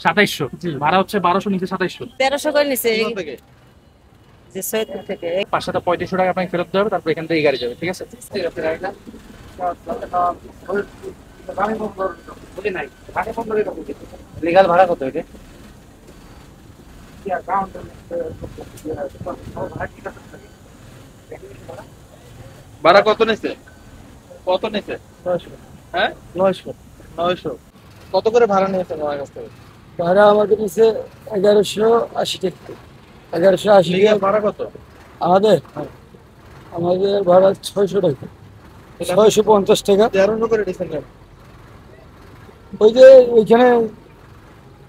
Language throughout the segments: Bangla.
2700 ভাড়া হচ্ছে 1200 নিচে 2700 1300 করে নিছে যে সৈয়দপুর থেকে 535 টাকা আপনাকে ফেরত দেবে, তারপর এখান থেকে গাড়ি যাবে। ঠিক আছে, লিগাল ভাড়া কত এটা? ভাড়া কত নিছে? কত নিছে? 900। হ্যাঁ 900। 900 কত করে ভাড়া নিয়েছেন আমার কাছ থেকে? ভাড়া আমাদের নিচে 1180 টাকা। 1180 লিগাল ভাড়া কত আমাদের? আমাদের ভাড়া 600 টাকা, 650 টাকা। 1300 করে দিয়েছেন কেন? ওই যে ওইখানে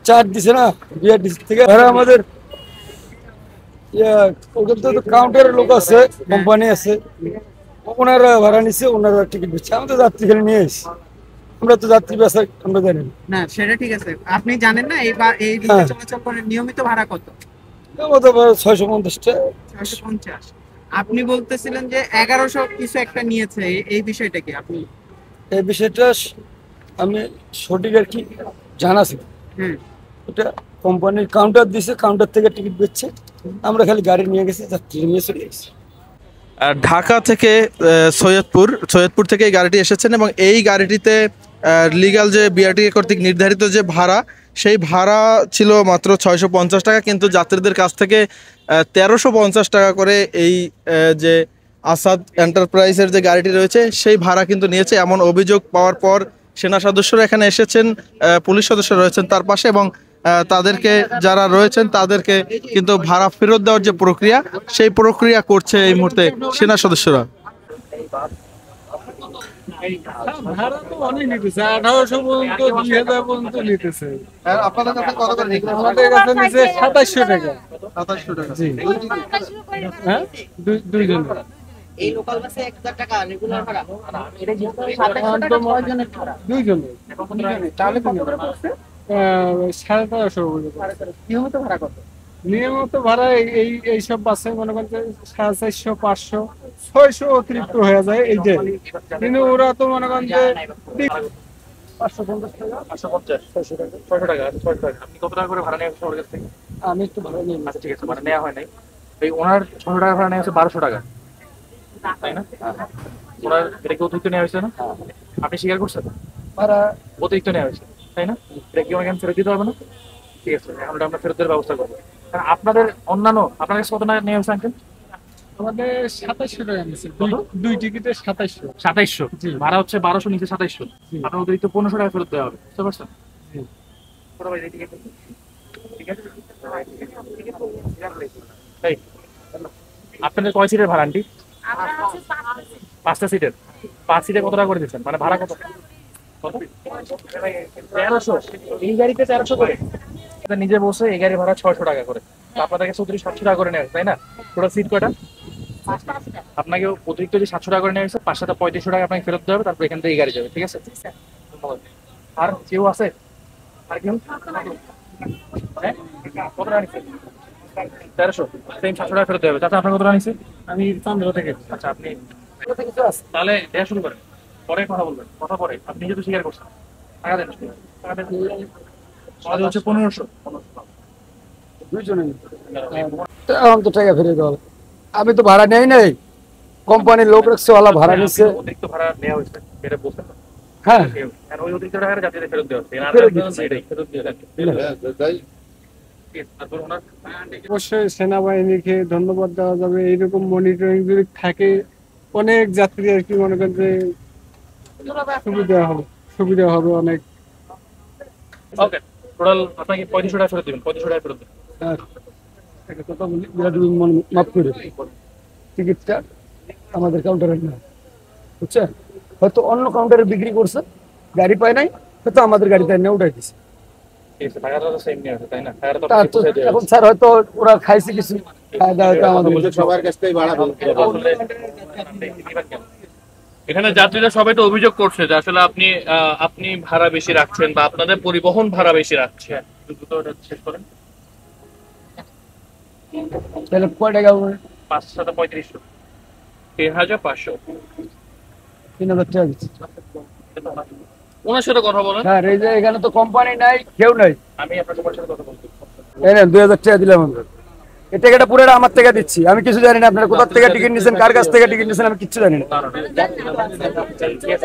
চার দিছে না, বিয়ার দিছে থেকে ভাড়া আমাদের। ওদের তো কাউন্টারের লোক আছে, কোম্পানি আছে, ওনারা ভাড়া নিছে, ওনারা টিকিট দিচ্ছে। আমরা তো যাত্রী খেলে নিয়ে এসেছি, আমরা তো যাত্রী বেচা আমরা জানি না, সেটা ঠিক আছে। আপনি জানেন না এই এই রুটে চলাচল করেন নিয়মিত ভাড়া কত? আমাদের 650 টাকা। 650। আপনি বলতেছিলেন যে 1100 কিছু একটা নিয়েছে, এই বিষয়টা কি আপনি? এই বিষয়টা আমি সঠিক আর কি জানা ছিল। ওটা কোম্পানির কাউন্টার দিছে, কাউন্টার থেকে টিকিট বেচছে, আমরা খালি গাড়ি নিয়ে গেছি, যাত্রী নিয়ে চলে গেছি। ঢাকা থেকে সৈয়দপুর থেকে এই গাড়িটি এসেছেন এবং এই গাড়িটিতে লিগ্যাল যে বিআরটি কর্তৃক নির্ধারিত যে ভাড়া, সেই ভাড়া ছিল মাত্র 650 টাকা, কিন্তু যাত্রীদের কাছ থেকে 1350 টাকা করে এই যে আসাদ এন্টারপ্রাইজের যে গাড়িটি রয়েছে সেই ভাড়া কিন্তু নিয়েছে। এমন অভিযোগ পাওয়ার পর সেনা সদস্যরা এখানে এসেছেন, পুলিশ সদস্য রয়েছেন তার পাশে, এবং তাদেরকে যারা রয়েছেন তাদেরকে কিন্তু ভাড়া ফেরত দেওয়ার যে প্রক্রিয়া, সেই প্রক্রিয়া করছে এই মুহূর্তে সেনা সদস্যরা। ভাড়া তো অনেক নিতেছে, 1800 পর্যন্ত 2000 পর্যন্ত নিতেছে। আপনাদের কাছে কত করে নিচ্ছে? আমাদের কাছে নিচে 2700 টাকা। 2700 টাকা। জি। হ্যাঁ, দুইজন। এই লোকাল বাসে 1000 টাকা রেগুলার ভাড়া। এটা যে 2700 টাকা কয়জনের ভাড়া? দুইজন। তাহলে কত করে পড়ছে? 1350। নিয়মিত ভাড়া কত? নিয়মিত ভাড়া এইসব বাসে মনে করেন 450, 500, 600 অতিরিক্ত হয়ে যায় এই যে। কিন্তু ওরা তো মনে করেন যে 550 টাকা, 550, 600 টাকা, 600 টাকা, 600 টাকা। আপনি কত টাকা করে ভাড়া নিয়ে আসছেন ওর কাছ থেকে? আমি একটু ভাড়া নিই। আচ্ছা ঠিক আছে, মানে নেওয়া হয় নাই। এই ওনার 600 টাকা ভাড়া নিয়ে আসছে 1200 টাকা, তাই না? ওনার এটা কি অতিরিক্ত নেওয়া হয়েছে না? আপনি স্বীকার করছেন ভাড়া অতিরিক্ত নেওয়া হয়েছে, তাই না? এটা কি ওনাকে ফেরত দিতে হবে না? ঠিক আছে, এখন আমরা ফেরত দেওয়ার ব্যবস্থা করবো। কারণ আপনাদের অন্যান্য আপনার কাছে কত টাকা নেওয়া হয়েছে আঙ্কেল? আমাদের 2700 টাকা নিচ্ছে, দুই টিকিটে 2700। 2700 ভাড়া হচ্ছে 1200 নিচে 2700, আপনার অতিরিক্ত 1500 টাকা ফেরত দেওয়া হবে, বুঝতে পারছেন? এই, আপনাদের কয় সিটের ভাড়া আন্টি? 5টা সিটের। 5 সিটে কত টাকা করে দিচ্ছেন, মানে ভাড়া কত? 1300। এই গাড়িতে 1300 করে নিজে বসে, এই গাড়ি ভাড়া 600 টাকা করে। আপনাদের কাছে অতিরিক্ত 700 টাকা করে নেওয়া, তাই না? টোটাল সিট কয়টা? আপনাকে অতিরিক্ত যে 700 টাকা করে নেওয়া হয়েছে, 535 টাকা আপনাকে ফেরত দেওয়া হবে, তারপর এখান থেকে গাড়ি যাবে। ঠিক আছে, ধন্যবাদ। আর কেউ আছে? আর কেউ? হ্যাঁ, কত টাকা নিচ্ছে? 1300, সেম 700 টাকা ফেরত দেওয়া হবে। চাচা আপনার কত টাকা নিচ্ছে? আমি চান্দ্রা থেকে। আচ্ছা, আপনি তাহলে দেওয়া শুরু করেন, পরে কথা বলবেন, কথা পরে। আপনি যেহেতু স্বীকার করছেন, টাকা দেন, টাকা দেন। আমাদের হচ্ছে 1500। দুইজনে এখন তো টাকা ফেরত দেওয়া হবে। আমি তো ভাড়া নেই নাই, কোম্পানির লোক রাখছে, ওলা ভাড়া নিচ্ছে। অতিরিক্ত ভাড়া নেওয়া হয়েছে, এটা বলতে পারেন। হ্যাঁ, কারণ ওই অতিরিক্ত টাকাটা যাত্রীদের ফেরত দেওয়া হচ্ছে, ফেরত দিয়ে দেন। তারপর ওনার অবশ্যই সেনাবাহিনীকে ধন্যবাদ দেওয়া যাবে। এইরকম মনিটরিং যদি থাকে, অনেক যাত্রী আর কি মনে করেন যে সুবিধা হবে অনেক। ওকে, টোটাল আপনাকে 3500 টাকা ফেরত দেবেন, 3500 টাকা ফেরত দেবেন। একটা কথা বলি, মাফ করে টিকিটটা আমাদের কাউন্টারে না, বুঝছেন? হয়তো অন্য কাউন্টারে বিক্রি করছে, গাড়ি পায় নাই, হয়তো আমাদের গাড়িতে এনে উঠাই দিছে। এখন স্যার হয়তো ওরা খাইছে কিছু, সবার কাছ থেকে ভাড়া এখানে যাত্রীরা সবাই তো অভিযোগ করছে যে আসলে আপনি ভাড়া বেশি রাখছেন বা আপনাদের পরিবহন ভাড়া বেশি রাখছে। শেষ করেন। তাহলে কয় টাকা? 53500। 3500। 3000 টাকা দিচ্ছে। ওনার সাথে কথা বলেন। স্যার এই যে এখানে তো কোম্পানি নাই, কেউ নাই। আমি আপনার তোমার সাথে কথা বলছি। এই নেন 2000 টাকা দিলাম আমরা। এই টাকাটা পুরোটা আমার থেকে দিচ্ছি, আমি কিছু জানি না আপনারা কোথা থেকে টিকিট নিছেন, কার কাছ থেকে টিকিট নিছেন, আমি কিচ্ছু জানি না।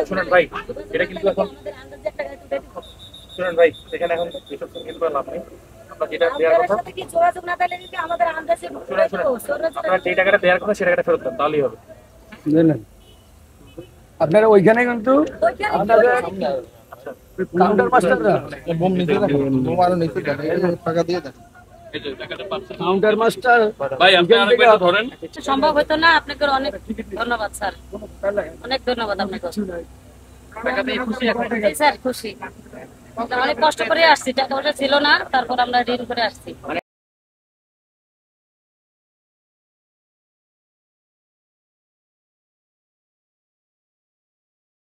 শুনুন ভাই, এটা কিন্তু এখন শুনুন ভাই, এখানে এখন এসব কিন্তু লাভ নেই। আপনার যেটা দেওয়ার কথা, আপনার যে টাকাটা দেওয়ার কথা সে টাকাটা ফেরত দেন, তাহলেই হবে। বুঝলেন? আপনারা ওইখানে কিন্তু আপনাদের কাউন্টার মাস্টাররা, টাকা দিয়ে দেন। এই যে টাকাটা পাচ্ছেন। কাউন্টার মাস্টার ভাই আপনি আরেকবার একটু ধরেন। সম্ভব হতো না, আপনাকে অনেক ধন্যবাদ স্যার, অনেক ধন্যবাদ আপনাকে। টাকা দিয়ে খুশি এখন? জি স্যার খুশি, অনেক কষ্ট করে আসছি, টাকা পয়সা ছিল না, তারপর আমরা ঋণ করে আসছি।